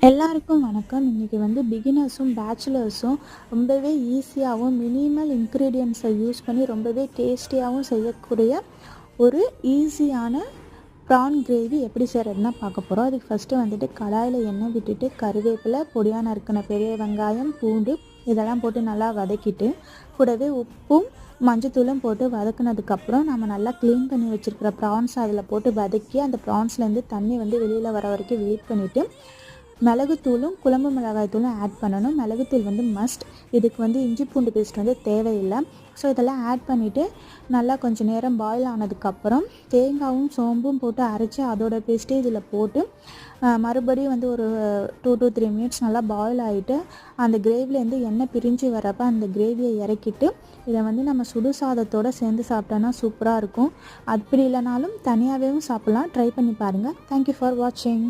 எல்லாருக்கும் வணக்கம். இன்றைக்கி வந்து பிகினர்ஸும் பேச்சுலர்ஸும் ரொம்பவே ஈஸியாகவும் மினிமல் இன்க்ரீடியன்ட்ஸை யூஸ் பண்ணி ரொம்பவே டேஸ்டியாகவும் செய்யக்கூடிய ஒரு ஈஸியான ப்ரான் கிரேவி எப்படி செய்கிறதுனா பார்க்க போகிறோம். அதுக்கு ஃபஸ்ட்டு வந்துட்டு கடாயில் எண்ணெய் விட்டுட்டு கருவேப்பிலை, பொடியாக நறுக்கின பெரிய வெங்காயம், பூண்டு இதெல்லாம் போட்டு நல்லா வதக்கிட்டு கூடவே உப்பும் மஞ்சத்தூளும் போட்டு வதக்குனதுக்கப்புறம் நம்ம நல்லா க்ளீன் பண்ணி வச்சுருக்கிற ப்ரான்ஸ் அதில் போட்டு வதக்கி அந்த ப்ரான்ஸ்லேருந்து தண்ணி வந்து வெளியில் வர வரைக்கும் வெயிட் பண்ணிவிட்டு மிளகுத்தூளும் குழம்பு மிளகாய் தூளும் ஆட் பண்ணணும். மிளகுத்தூள் வந்து மஸ்ட். இதுக்கு வந்து இஞ்சி பூண்டு பேஸ்ட் வந்து தேவையில்லை. ஸோ இதெல்லாம் ஆட் பண்ணிவிட்டு நல்லா கொஞ்சம் நேரம் பாயில் ஆனதுக்கப்புறம் தேங்காயும் சோம்பும் போட்டு அரைச்சி அதோட பேஸ்ட்டே இதில் போட்டு மறுபடியும் வந்து ஒரு 2 to 3 மினிட்ஸ் நல்லா பாயில் ஆகிட்டு அந்த கிரேவிலேருந்து எண்ணெய் பிரிஞ்சு வரப்போ அந்த கிரேவியை இறக்கிட்டு இதை வந்து நம்ம சுடு சாதத்தோடு சேர்ந்து சாப்பிட்டோன்னா சூப்பராக இருக்கும். அப்படி இல்லைனாலும் தனியாகவும் சாப்பிட்லாம். ட்ரை பண்ணி பாருங்கள். தேங்க்யூ ஃபார் வாட்சிங்.